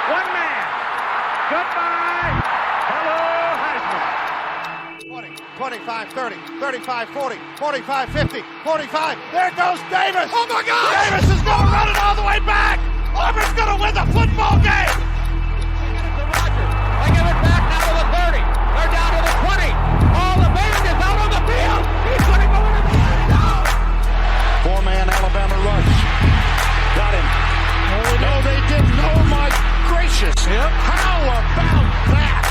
One man. Goodbye. Hello, Heisman. 20, 25, 30, 35, 40, 45, 50, 45. There goes Davis. Oh, my God. Davis is going to run it all the way back. Auburn's going to win the football game. They give it back now to the 30. They're down to the 20. All the band is out on the field. He's going to go into the end zone. Four-man Alabama rush. Got him. Oh, no, they didn't. Oh, my gracious. Yep. How about that?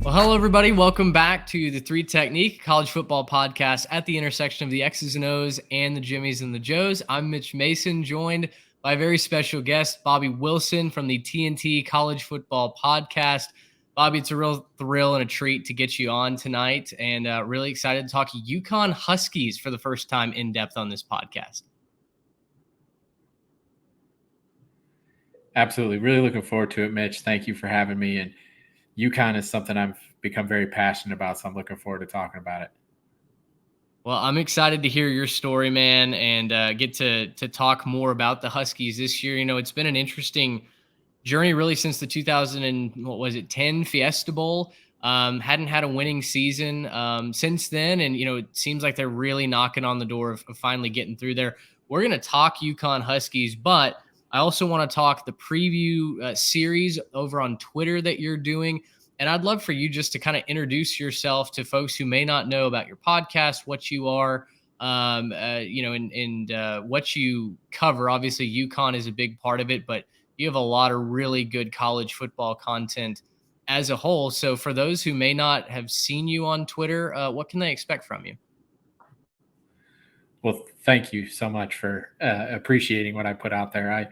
Well, hello, everybody. Welcome back to the Three Technique college football podcast at the intersection of the X's and O's and the Jimmies and the Joes. I'm Mitch Mason, joined by a very special guest, Bobby Wilson from the TNT College Football Podcast. Bobby, it's a real thrill and a treat to get you on tonight, and really excited to talk UConn Huskies for the first time in depth on this podcast. Absolutely. Really looking forward to it, Mitch. Thank you for having me. And UConn is something I've become very passionate about, so I'm looking forward to talking about it. Well, I'm excited to hear your story, man, and get to talk more about the Huskies this year. You know, it's been an interesting journey really since the 2010 Fiesta Bowl. Hadn't had a winning season since then, and, you know, it seems like they're really knocking on the door of finally getting through there. We're going to talk UConn Huskies, but I also want to talk the preview series over on Twitter that you're doing. And I'd love for you just to kind of introduce yourself to folks who may not know about your podcast, what you are, and what you cover. Obviously, UConn is a big part of it, but you have a lot of really good college football content as a whole. So for those who may not have seen you on Twitter, what can they expect from you? Well, thank you so much for appreciating what I put out there.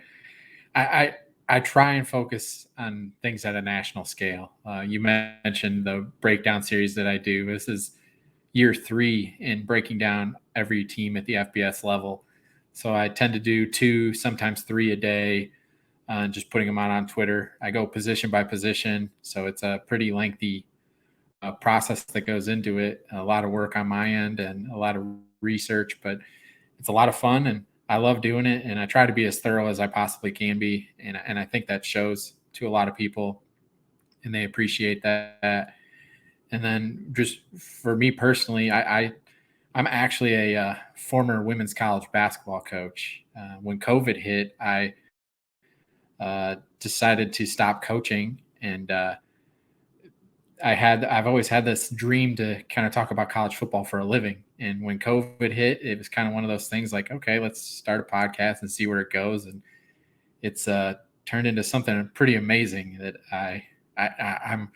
I try and focus on things at a national scale. You mentioned the breakdown series that I do. This is year 3 in breaking down every team at the FBS level. So I tend to do 2, sometimes 3 a day, just putting them out on Twitter. I go position by position, so it's a pretty lengthy process that goes into it. A lot of work on my end and a lot of research, but it's a lot of fun and I love doing it. And I try to be as thorough as I possibly can be. And I think that shows to a lot of people and they appreciate that. And then just for me personally, I'm actually a former women's college basketball coach. When COVID hit, I decided to stop coaching, and I've always had this dream to kind of talk about college football for a living. And when COVID hit, it was kind of one of those things like, okay, let's start a podcast and see where it goes. And it's turned into something pretty amazing that I'm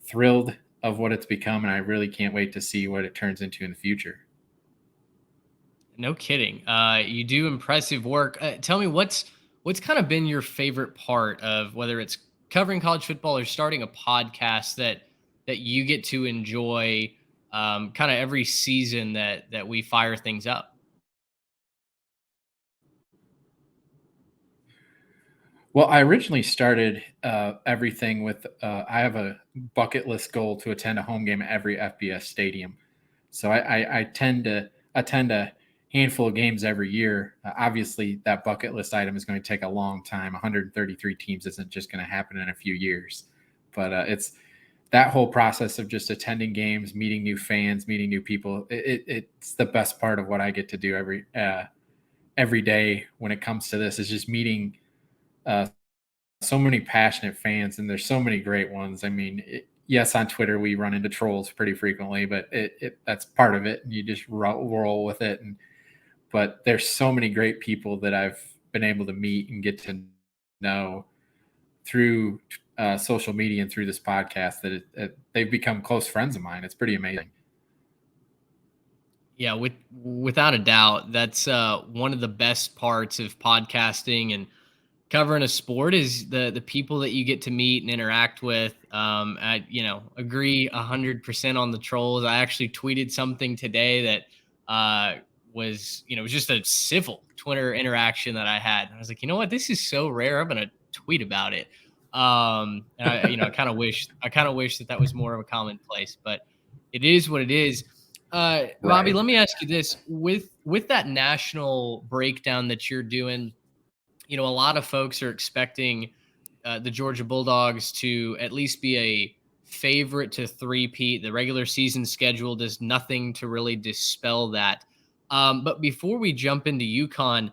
thrilled of what it's become. And I really can't wait to see what it turns into in the future. No kidding. You do impressive work. Tell me what's kind of been your favorite part of whether it's covering college football or starting a podcast that you get to enjoy kind of every season that we fire things up? Well, I originally started everything with I have a bucket list goal to attend a home game at every FBS stadium. So I tend to attend a handful of games every year. Obviously, that bucket list item is going to take a long time. 133 teams isn't just going to happen in a few years. But it's that whole process of just attending games, meeting new fans, meeting new people. It's the best part of what I get to do every day when it comes to this is just meeting so many passionate fans, and there's so many great ones. I mean, yes, on Twitter we run into trolls pretty frequently, but that's part of it. You just roll with it. But there's so many great people that I've been able to meet and get to know through social media and through this podcast that they've become close friends of mine. It's pretty amazing. Yeah, without a doubt, that's one of the best parts of podcasting and covering a sport is the people that you get to meet and interact with. I agree 100% on the trolls. I actually tweeted something today that was just a civil Twitter interaction that I had. And I was like, you know what, this is so rare. I'm gonna tweet about it. And I kind of wish that was more of a commonplace, but it is what it is. Bobby, Right. let me ask you this: with that national breakdown that you're doing, a lot of folks are expecting the Georgia Bulldogs to at least be a favorite to three-peat. The regular season schedule does nothing to really dispel that. But before we jump into UConn,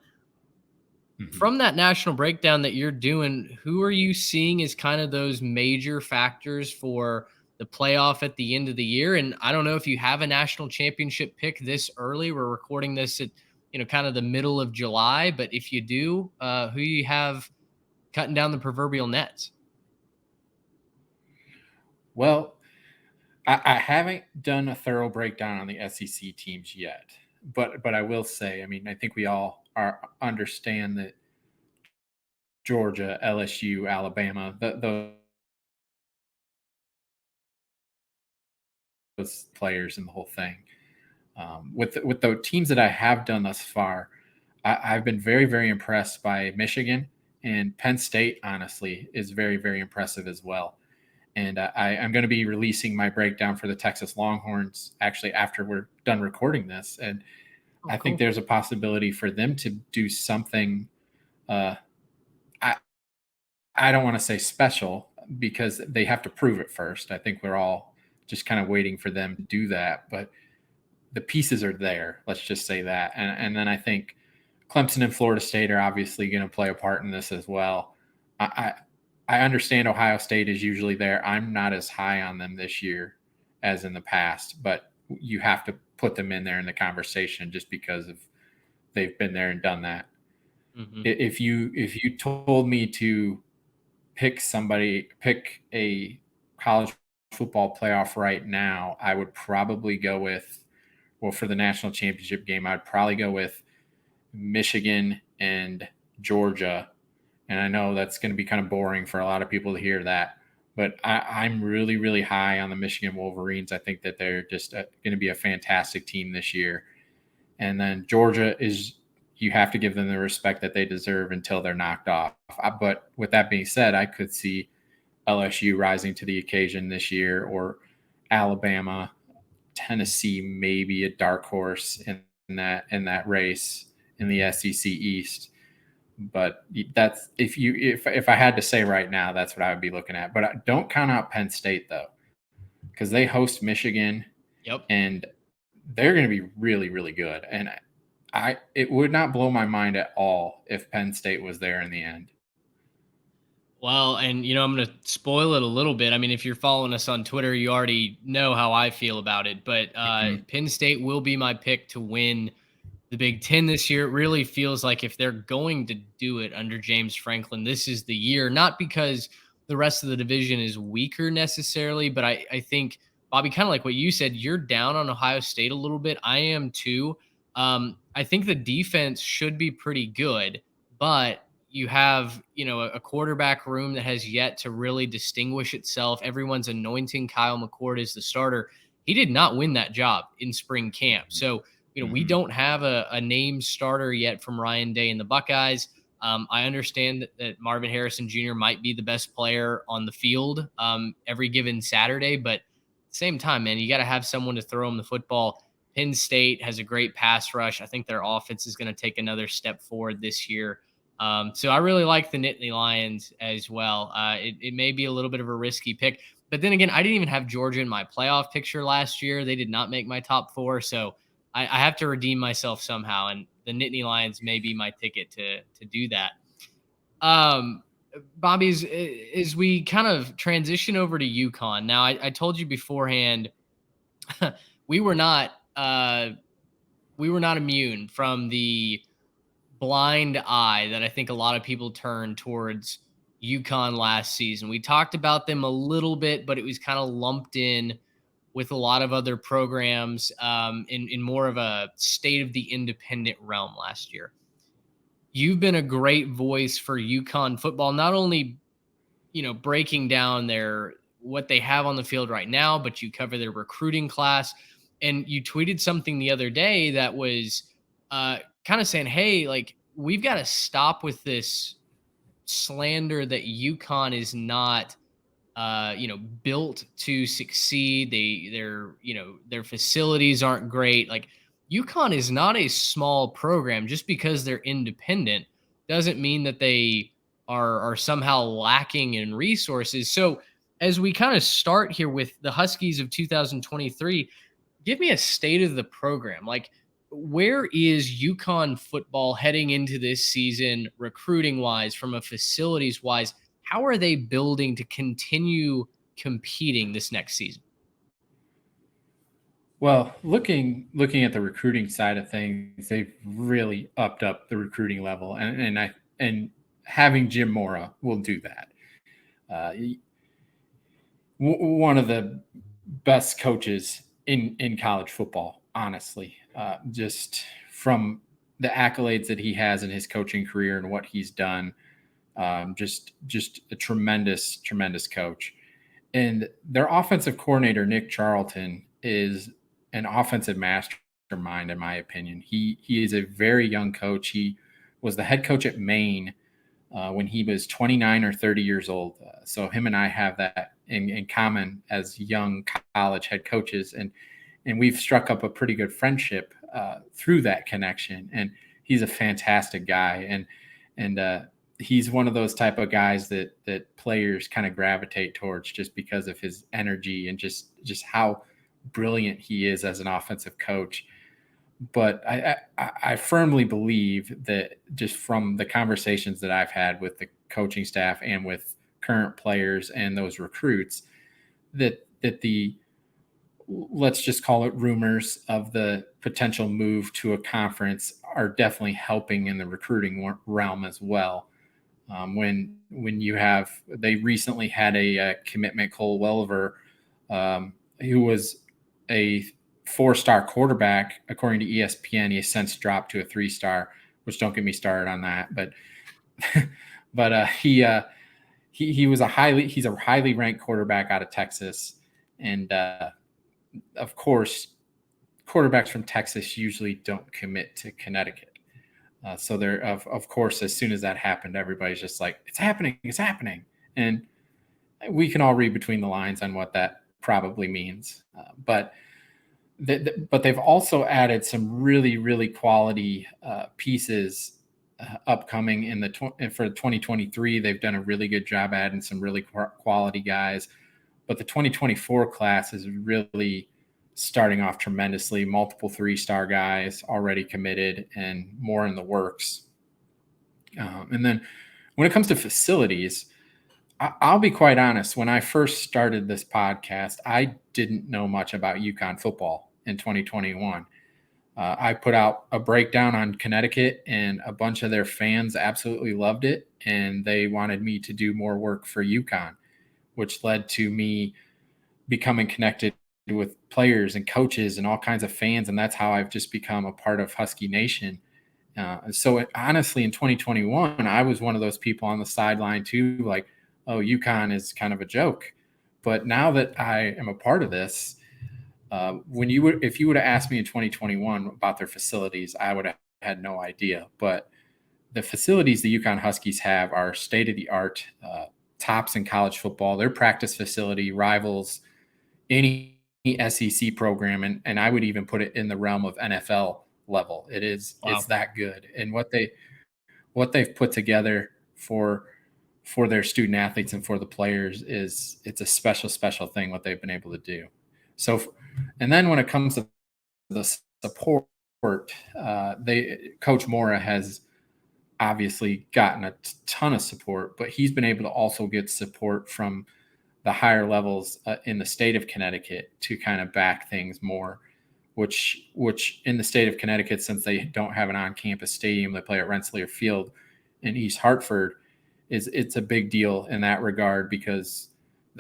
Mhm. from that national breakdown that you're doing, who are you seeing as kind of those major factors for the playoff at the end of the year? And I don't know if you have a national championship pick this early. We're recording this at, kind of the middle of July. But if you do, who you have cutting down the proverbial nets? Well, I haven't done a thorough breakdown on the SEC teams yet, but I will say, I mean, I think we all understand that Georgia, LSU, Alabama, those players and the whole thing. With the teams that I have done thus far, I've been very, very impressed by Michigan, and Penn State. Honestly, is very, very impressive as well. And I'm going to be releasing my breakdown for the Texas Longhorns actually after we're done recording this, and Oh, I think cool. there's a possibility for them to do something. Uh, I I don't want to say special because they have to prove it first. I think we're all just kind of waiting for them to do that, but the pieces are there. Let's just say that, and then I think Clemson and Florida State are obviously going to play a part in this as well. I understand Ohio State is usually there. I'm not as high on them this year as in the past, but you have to put them in there in the conversation just because of they've been there and done that. Hmm. If you told me to pick a college football playoff right now, I would probably go with, well, for the national championship game, I'd probably go with Michigan and Georgia. And I know that's going to be kind of boring for a lot of people to hear that, but I'm really, really high on the Michigan Wolverines. I think that they're just going to be a fantastic team this year. And then Georgia is, you have to give them the respect that they deserve until they're knocked off. But with that being said, I could see LSU rising to the occasion this year, or Alabama, Tennessee, maybe a dark horse in that race in the SEC East. But that's if I had to say right now, that's what I would be looking at. But don't count out Penn State though, because they host Michigan Yep. and they're going to be really, really good. And it would not blow my mind at all if Penn State was there in the end. Well, and I'm going to spoil it a little bit. I mean, if you're following us on Twitter, you already know how I feel about it. But Mhm. Penn State will be my pick to win the Big Ten this year. It really feels like if they're going to do it under James Franklin, this is the year. Not because the rest of the division is weaker necessarily, but I think, Bobby, kind of like what you said, you're down on Ohio State a little bit. I am too. I think the defense should be pretty good, but you have, a quarterback room that has yet to really distinguish itself. Everyone's anointing Kyle McCord as the starter. He did not win that job in spring camp. So, we Mhm. don't have a named starter yet from Ryan Day and the Buckeyes. I understand that Marvin Harrison Jr. might be the best player on the field every given Saturday, but at the same time, man, you got to have someone to throw him the football. Penn State has a great pass rush. I think their offense is going to take another step forward this year. So I really like the Nittany Lions as well. It may be a little bit of a risky pick, but then again, I didn't even have Georgia in my playoff picture last year. They did not make my top four, so I have to redeem myself somehow, and the Nittany Lions may be my ticket to do that. Um, Bobby, as we kind of transition over to UConn, now I told you beforehand we were not we were not immune from the blind eye that I think a lot of people turned towards UConn last season. We talked about them a little bit, but it was kind of lumped in with a lot of other programs in more of a state of the independent realm last year. You've been a great voice for UConn football, not only breaking down their what they have on the field right now, but you cover their recruiting class. And you tweeted something the other day that was kind of saying, "Hey, like we've got to stop with this slander that UConn is not built to succeed. Their facilities aren't great. Like UConn is not a small program. Just because they're independent doesn't mean that they are somehow lacking in resources. So as we kind of start here with the Huskies of 2023, give me a state of the program. Like, where is UConn football heading into this season, recruiting wise, from a facilities wise? How are they building to continue competing this next season? Well, looking at the recruiting side of things, they've really upped up the recruiting level, and having Jim Mora will do that. One of the best coaches in college football, honestly, just from the accolades that he has in his coaching career and what he's done, just a tremendous coach. And their offensive coordinator, Nick Charlton, is an offensive mastermind, in my opinion. He is a very young coach. He was the head coach at Maine when he was 29 or 30 years old. So him and I have that in common as young college head coaches, and we've struck up a pretty good friendship through that connection. And he's a fantastic guy, and he's one of those type of guys that players kind of gravitate towards just because of his energy and just how brilliant he is as an offensive coach. But I firmly believe that just from the conversations that I've had with the coaching staff and with current players and those recruits, that the, let's just call it, rumors of the potential move to a conference are definitely helping in the recruiting realm as well. When they recently had a commitment, Cole Welver, who was a 4-star quarterback, according to ESPN. He has since dropped to a 3-star, which, don't get me started on that. But he's a highly ranked quarterback out of Texas, and of course, quarterbacks from Texas usually don't commit to Connecticut. So there, of course, as soon as that happened, everybody's just like, it's happening, and we can all read between the lines on what that probably means. But they've also added some really quality pieces upcoming for 2023. They've done a really good job adding some really quality guys. But the 2024 class is really starting off tremendously. Multiple 3-star guys already committed and more in the works. And then when it comes to facilities, I'll be quite honest. When I first started this podcast, I didn't know much about UConn football in 2021. I put out a breakdown on Connecticut, and a bunch of their fans absolutely loved it, and they wanted me to do more work for UConn, which led to me becoming connected with players and coaches and all kinds of fans, and that's how I've just become a part of Husky Nation. So honestly, in 2021, I was one of those people on the sideline too, like, oh, UConn is kind of a joke. But now that I am a part of this, if you would have asked me in 2021 about their facilities, I would have had no idea. But the facilities the UConn Huskies have are state of the art, tops in college football. Their practice facility rivals any SEC program, and I would even put it in the realm of NFL level. It is Wow. It's that good, and what they've put together for their student athletes and for the players it's a special thing what they've been able to do. So, and then when it comes to the support, Coach Mora has obviously gotten a ton of support, but he's been able to also get support from the higher levels in the state of Connecticut to kind of back things more, which in the state of Connecticut, since they don't have an on-campus stadium, they play at Rensselaer Field in East Hartford, it's a big deal in that regard, because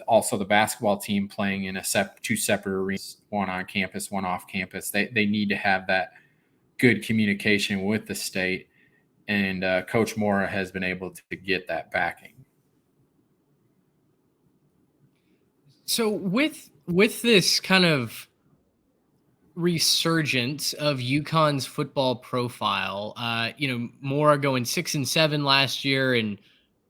also the basketball team playing in two separate arenas, one on campus, one off campus, they need to have that good communication with the state, and Coach Mora has been able to get that backing. So with this kind of resurgence of UConn's football profile, Mora going 6-7 last year, and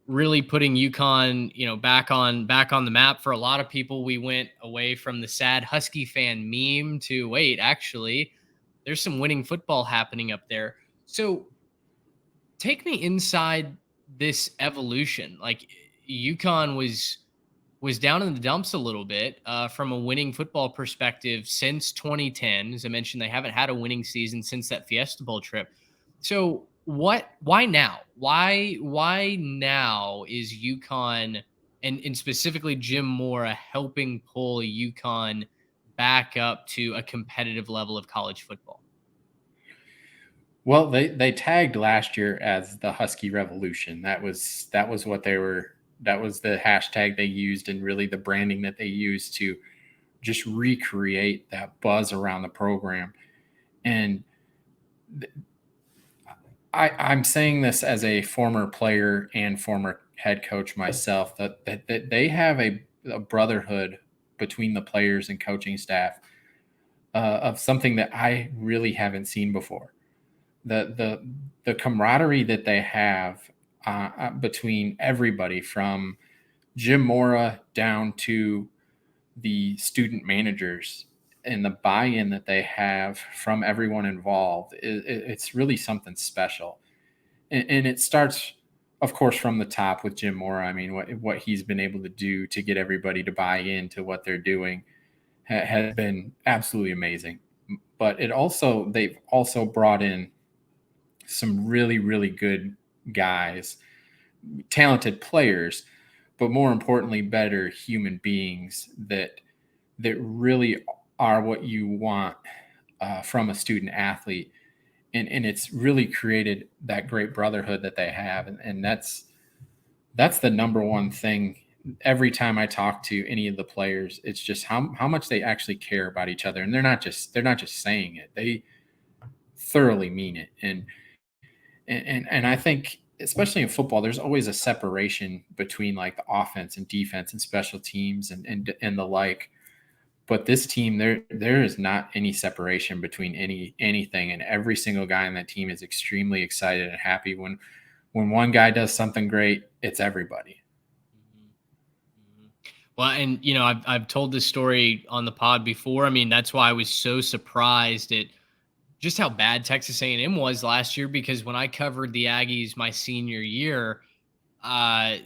really putting UConn, back on the map for a lot of people. We went away from the sad Husky fan meme to wait, actually, there's some winning football happening up there. So take me inside this evolution. Like UConn was down in the dumps a little bit from a winning football perspective since 2010. As I mentioned, they haven't had a winning season since that Fiesta Bowl trip. So why now? Why now is UConn and specifically Jim Mora helping pull UConn back up to a competitive level of college football? Well, they tagged last year as the Husky Revolution. That was what they were. That was the hashtag they used, and really the branding that they used to just recreate that buzz around the program. And I'm saying this as a former player and former head coach myself, that they have a brotherhood between the players and coaching staff of something that I really haven't seen before. The camaraderie that they have between everybody, from Jim Mora down to the student managers, and the buy-in that they have from everyone involved, it's really something special. And it starts, of course, from the top with Jim Mora. I mean, what he's been able to do to get everybody to buy into what they're doing has been absolutely amazing. But they've also brought in some really, really good guys, talented players, but more importantly, better human beings that really are what you want from a student athlete. And it's really created that great brotherhood that they have. And that's the number one thing. Every time I talk to any of the players, it's just how much they actually care about each other. And they're not just saying it. They thoroughly mean it. And I think, especially in football, there's always a separation between like the offense and defense and special teams and the like. But this team, there is not any separation between anything, and every single guy on that team is extremely excited and happy when one guy does something great. It's everybody. Well, and I've told this story on the pod before. I mean, that's why I was so surprised at just how bad Texas A&M was last year, because when I covered the Aggies my senior year, I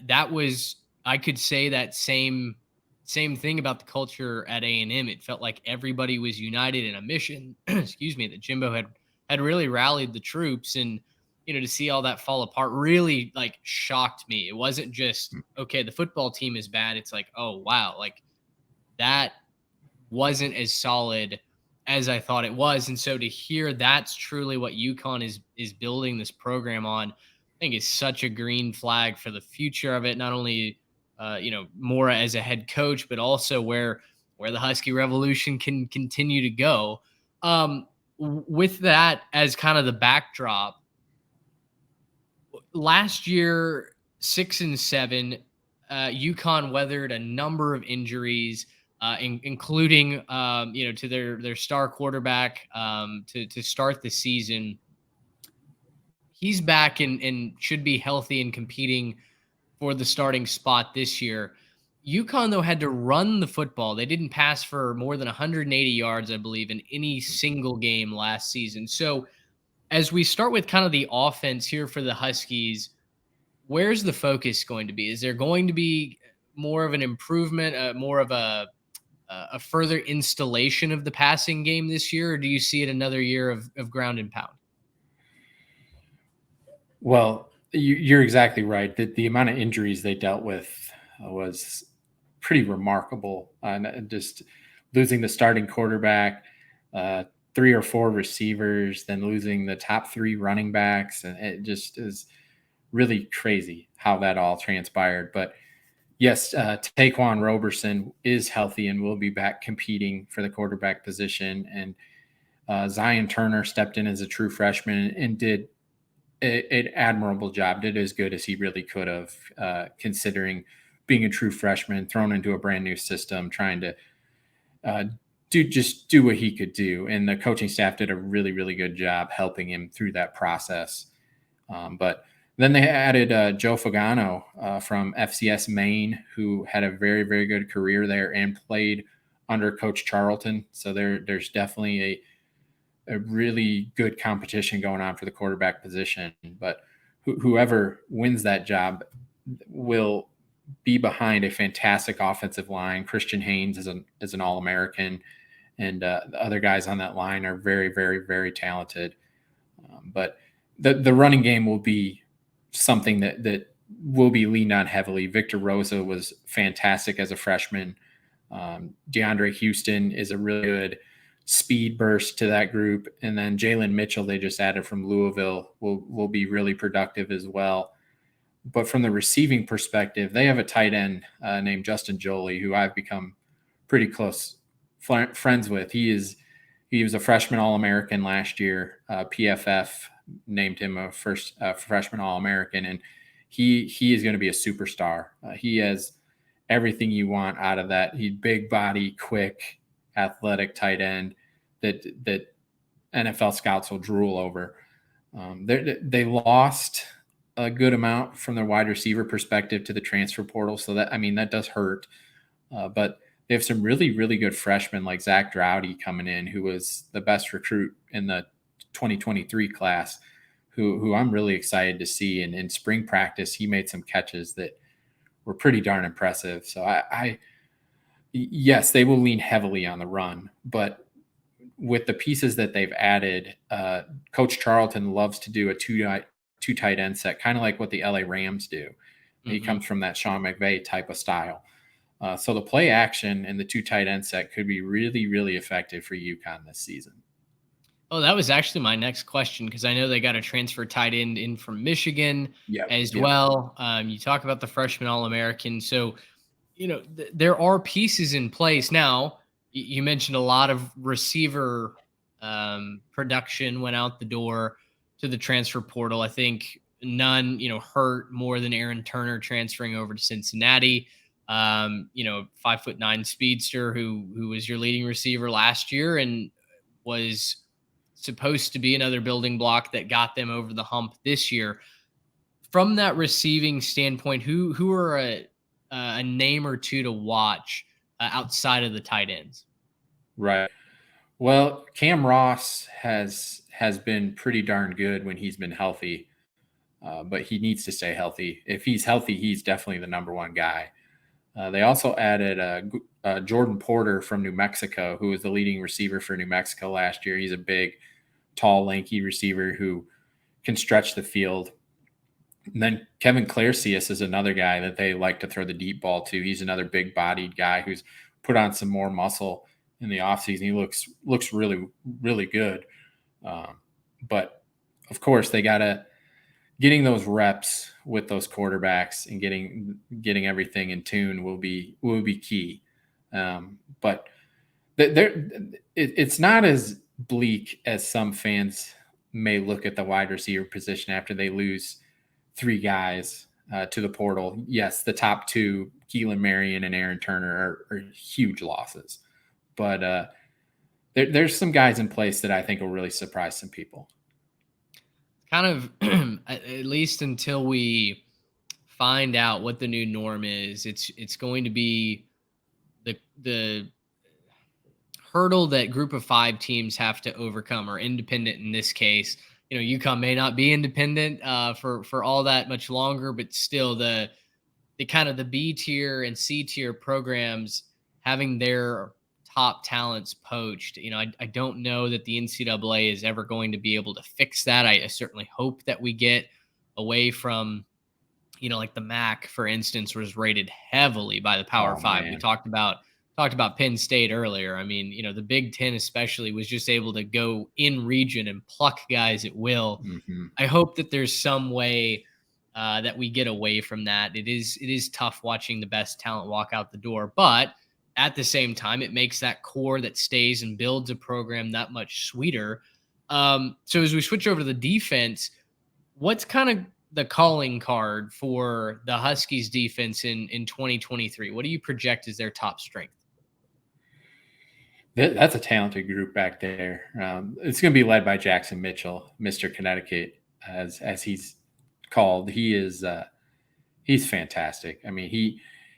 could say that same thing about the culture at A&M. It felt like everybody was united in a mission, excuse me, that Jimbo had really rallied the troops. And, to see all that fall apart really like shocked me. It wasn't just, okay, the football team is bad. It's like, oh, wow, like that wasn't as solid as I thought it was. And so to hear that's truly what UConn is building this program on, I think is such a green flag for the future of it. Not only Mora as a head coach, but also where the Husky Revolution can continue to go. With that as kind of the backdrop, last year, 6-7, UConn weathered a number of injuries, including to their star quarterback to start the season. He's back and should be healthy and competing for the starting spot this year. UConn, though, had to run the football. They didn't pass for more than 180 yards, I believe, in any single game last season. So as we start with kind of the offense here for the Huskies, where's the focus going to be? Is there going to be more of an improvement, more of a further installation of the passing game this year, or do you see it another year of ground and pound? Well, you're exactly right. The amount of injuries they dealt with was pretty remarkable. And just losing the starting quarterback, 3 or 4 receivers, then losing the top 3 running backs. And it just is really crazy how that all transpired. But yes, Taquan Roberson is healthy and will be back competing for the quarterback position. And Zion Turner stepped in as a true freshman and did an admirable job, did as good as he really could have, considering being a true freshman, thrown into a brand new system, trying to do what he could do. And the coaching staff did a really, really good job helping him through that process. But Then they added Joe Fagano from FCS Maine, who had a very, very good career there and played under Coach Charlton. So there's definitely a really good competition going on for the quarterback position. But whoever wins that job will be behind a fantastic offensive line. Christian Haynes is an All-American, and the other guys on that line are very, very, very talented. But the running game will be something that will be leaned on heavily. Victor Rosa was fantastic as a freshman. DeAndre Houston is a really good speed burst to that group. And then Jalen Mitchell, they just added from Louisville, will be really productive as well. But from the receiving perspective, they have a tight end named Justin Jolie, who I've become pretty close friends with. He was a freshman All-American last year. PFF named him a freshman All-American, and he is going to be a superstar. He has everything you want out of that. He's big body, quick, athletic tight end that NFL scouts will drool over. They lost a good amount from their wide receiver perspective to the transfer portal, so that does hurt. But they have some really, really good freshmen like Zach Droughty coming in, who was the best recruit in the 2023 class, who I'm really excited to see. And in spring practice, he made some catches that were pretty darn impressive. So yes, they will lean heavily on the run, but with the pieces that they've added, Coach Charlton loves to do a two tight end set, kind of like what the LA Rams do. Mm-hmm. He comes from that Sean McVay type of style. So the play action and the two tight end set could be really, really effective for UConn this season. Oh, that was actually my next question, because I know they got a transfer tight end in from Michigan as well. You talk about the freshman All-American. So, there are pieces in place. Now, you mentioned a lot of receiver production went out the door to the transfer portal. I think none, hurt more than Aaron Turner transferring over to Cincinnati. 5'9" speedster who was your leading receiver last year and was supposed to be another building block that got them over the hump this year. From that receiving standpoint, who are a name or two to watch outside of the tight ends? Right. Well, Cam Ross has been pretty darn good when he's been healthy, but he needs to stay healthy. If he's healthy, he's definitely the number one guy. They also added Jordan Porter from New Mexico, who was the leading receiver for New Mexico last year. He's a big, tall, lanky receiver who can stretch the field. And then Kevin Claircius is another guy that they like to throw the deep ball to. He's another big-bodied guy who's put on some more muscle in the offseason. He looks really, really good. But, of course, they got to – getting those reps with those quarterbacks and getting everything in tune will be key. But it's not as bleak as some fans may look at the wide receiver position after they lose three guys to the portal. Yes, the top two, Keelan Marion and Aaron Turner, are huge losses. But there's some guys in place that I think will really surprise some people. Kind of, at least until we find out what the new norm is, it's going to be the hurdle that group of five teams have to overcome, or independent in this case. UConn may not be independent for all that much longer, but still the kind of the B tier and C tier programs having their top talents poached. I don't know that the NCAA is ever going to be able to fix that. I certainly hope that we get away from, like the MAC, for instance, was rated heavily by the Power Five. Man. We talked about Penn State earlier. I mean, the Big Ten especially was just able to go in region and pluck guys at will. Mm-hmm. I hope that there's some way that we get away from that. It is tough watching the best talent walk out the door, but at the same time, it makes that core that stays and builds a program that much sweeter. So as we switch over to the defense, what's kind of the calling card for the Huskies defense in 2023? What do you project as their top strength? That's a talented group back there. It's going to be led by Jackson Mitchell, Mr. Connecticut, as he's called. He's fantastic. I mean,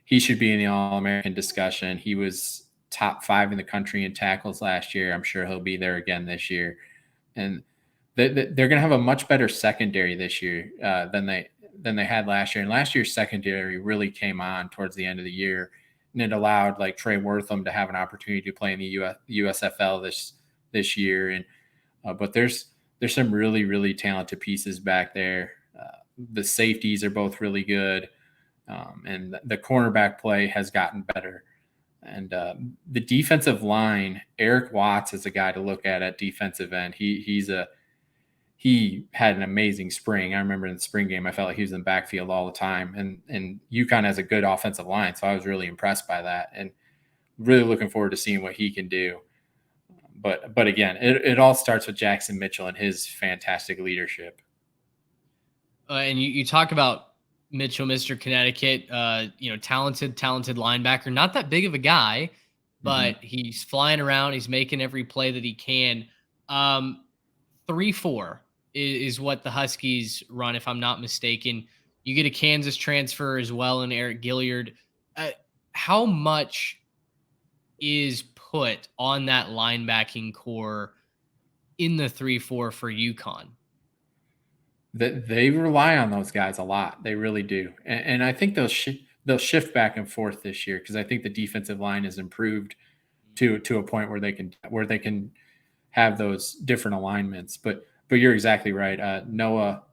he should be in the All-American discussion. He was top 5 in the country in tackles last year. I'm sure he'll be there again this year. And they're going to have a much better secondary this year than they had last year. And last year's secondary really came on towards the end of the year, and it allowed like Trey Wortham to have an opportunity to play in the USFL this year. And but there's some really, really talented pieces back there. The safeties are both really good, and the cornerback play has gotten better. And the defensive line, Eric Watts is a guy to look at defensive end. He had an amazing spring. I remember in the spring game, I felt like he was in the backfield all the time. And UConn has a good offensive line, so I was really impressed by that and really looking forward to seeing what he can do. But again, it all starts with Jackson Mitchell and his fantastic leadership. And you talk about Mitchell, Mr. Connecticut, talented linebacker, not that big of a guy, but he's flying around. He's making every play that he can. 3-4 is what the Huskies run, if I'm not mistaken. You get a Kansas transfer as well in Eric Gilliard. How much is put on that linebacking core in the 3-4 for UConn? That they rely on those guys a lot. They really do. And I think they'll shift back and forth this year because I think the defensive line has improved to a point where they can have those different alignments. But you're exactly right. Noah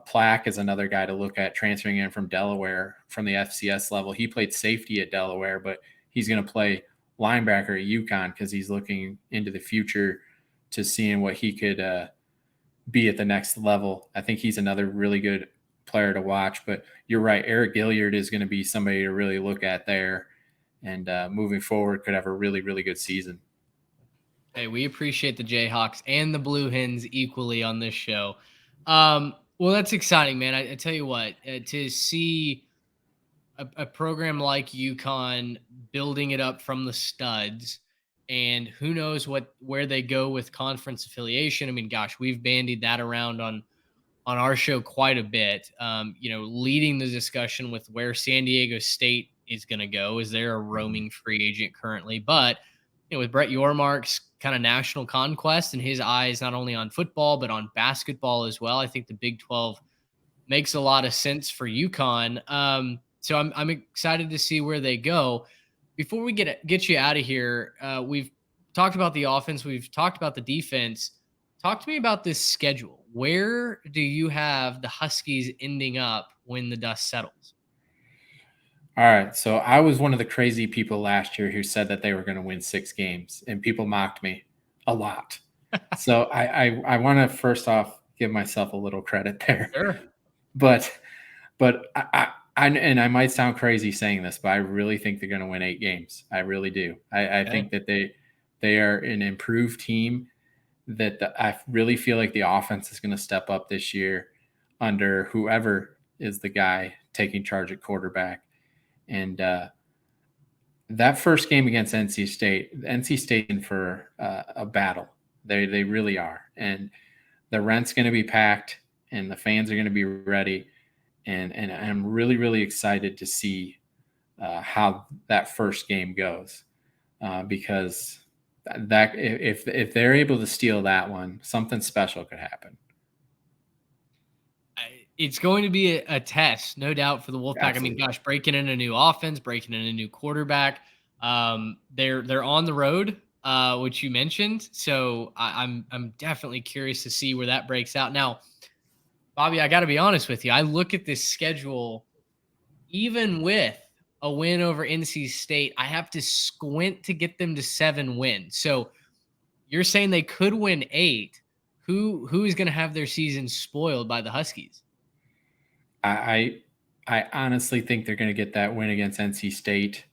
Plack is another guy to look at, transferring in from Delaware from the FCS level. He played safety at Delaware, but he's going to play linebacker at UConn because he's looking into the future to seeing what he could be at the next level. I think he's another really good player to watch. But you're right, Eric Gilliard is going to be somebody to really look at there, and moving forward could have a really, really good season. Hey, we appreciate the Jayhawks and the Blue Hens equally on this show. Well, that's exciting, man. I tell you what, to see a program like UConn building it up from the studs, and who knows where they go with conference affiliation. I mean, gosh, we've bandied that around on our show quite a bit. Leading the discussion with where San Diego State is going to go. Is there a roaming free agent currently? But with Brett Yormark's kind of national conquest and his eyes not only on football but on basketball as well, I think the Big 12 makes a lot of sense for UConn. So I'm excited to see where they go. Before we get you out of here, we've talked about the offense. We've talked about the defense. Talk to me about this schedule. Where do you have the Huskies ending up when the dust settles? All right. So I was one of the crazy people last year who said that they were going to win 6 games, and people mocked me a lot. So I want to first off give myself a little credit there. Sure. But I might sound crazy saying this, but I really think they're going to win 8 games. I really do. I think that they are an improved team. I really feel like the offense is going to step up this year under whoever is the guy taking charge at quarterback. And that first game against NC State in for a battle. They really are. And the rent's going to be packed and the fans are going to be ready. And I'm really, really excited to see how that first game goes because that if they're able to steal that one, something special could happen. It's going to be a test, no doubt, for the Wolfpack. Absolutely. I mean, gosh, breaking in a new offense, breaking in a new quarterback. They're on the road, which you mentioned. So I'm definitely curious to see where that breaks out. Now, Bobby, I got to be honest with you. I look at this schedule, even with a win over NC State, I have to squint to get them to 7 wins. So you're saying they could win 8. Who is going to have their season spoiled by the Huskies? I honestly think they're going to get that win against NC State.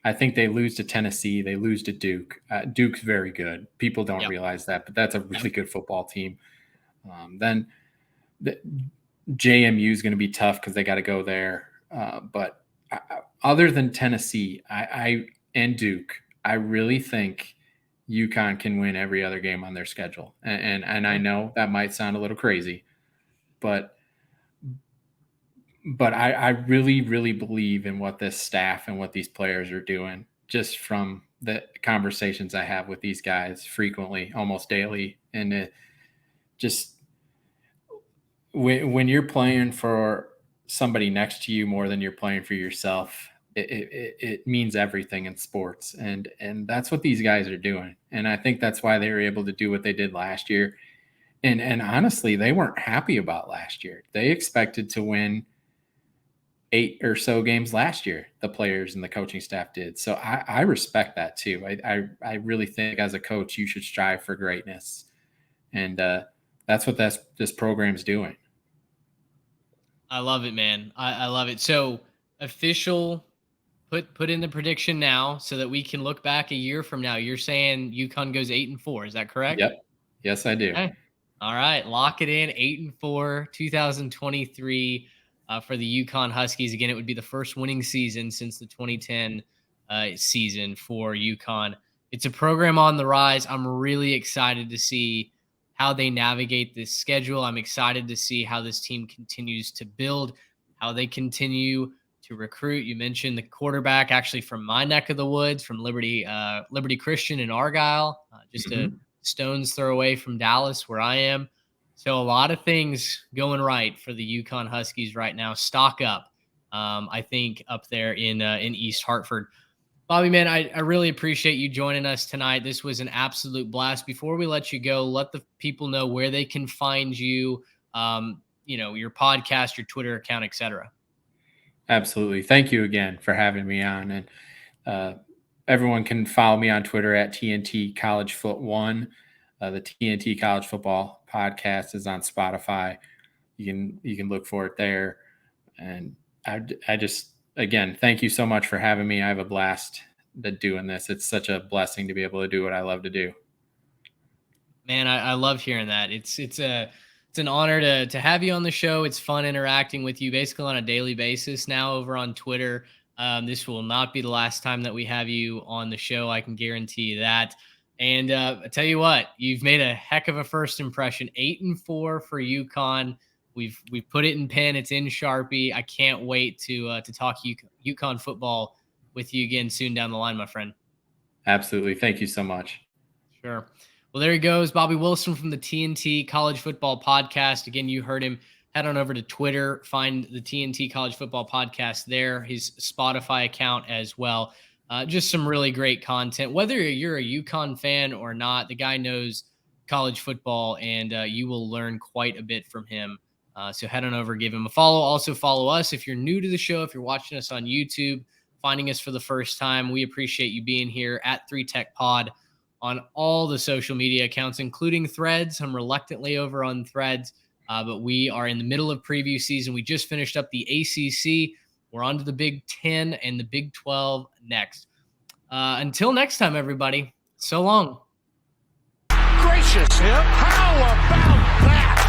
I think they lose to Tennessee. They lose to Duke. Duke's very good. People don't realize that, but that's a really good football team. Then the JMU is going to be tough because they got to go there. But other than Tennessee and Duke, I really think UConn can win every other game on their schedule. And I know that might sound a little crazy, but But I really, really believe in what this staff and what these players are doing, just from the conversations I have with these guys frequently, almost daily. And it just, when you're playing for somebody next to you more than you're playing for yourself, it means everything in sports. And that's what these guys are doing. And I think that's why they were able to do what they did last year. And honestly, they weren't happy about last year. They expected to win 8 or so games last year, the players and the coaching staff did. So I respect that too. I really think as a coach, you should strive for greatness. And that's what this program's doing. I love it, man. I love it. So official, put in the prediction now so that we can look back a year from now. You're saying UConn goes 8-4. Is that correct? Yep. Yes, I do. Okay. All right. Lock it in. 8-4, 2023 for the UConn Huskies. Again, it would be the first winning season since the 2010 season for UConn. It's a program on the rise. I'm really excited to see how they navigate this schedule. I'm excited to see how this team continues to build, how they continue to recruit. You mentioned the quarterback, actually from my neck of the woods, from Liberty Christian in Argyle, just a stone's throw away from Dallas, where I am. So a lot of things going right for the UConn Huskies right now. Stock up, I think, up there in East Hartford. Bobby, man, I really appreciate you joining us tonight. This was an absolute blast. Before we let you go, let the people know where they can find you, your podcast, your Twitter account, etc. Absolutely. Thank you again for having me on. And everyone can follow me on Twitter at TNT College Foot 1. The TNT College Football podcast is on Spotify. You can look for it there. And I just, again, thank you so much for having me. I have a blast doing this. It's such a blessing to be able to do what I love to do. Man, I love hearing that. It's an honor to have you on the show. It's fun interacting with you basically on a daily basis now over on Twitter. This will not be the last time that we have you on the show. I can guarantee you that. And I tell you what, you've made a heck of a first impression. 8-4 for UConn. We've put it in pen. It's in Sharpie. I can't wait to talk UConn football with you again soon down the line, my friend. Absolutely. Thank you so much. Sure. Well, there he goes, Bobby Wilson from the TNT College Football Podcast. Again, you heard him. Head on over to Twitter, find the TNT College Football Podcast there, his Spotify account as well. Just some really great content. Whether you're a UConn fan or not, the guy knows college football, and you will learn quite a bit from him. So head on over, give him a follow. Also follow us if you're new to the show, if you're watching us on YouTube, finding us for the first time. We appreciate you being here at 3Tech Pod on all the social media accounts, including Threads. I'm reluctantly over on Threads, but we are in the middle of preview season. We just finished up the ACC. We're on to the Big 10 and the Big 12 next. Until next time, everybody. So long. Gracious, how about that?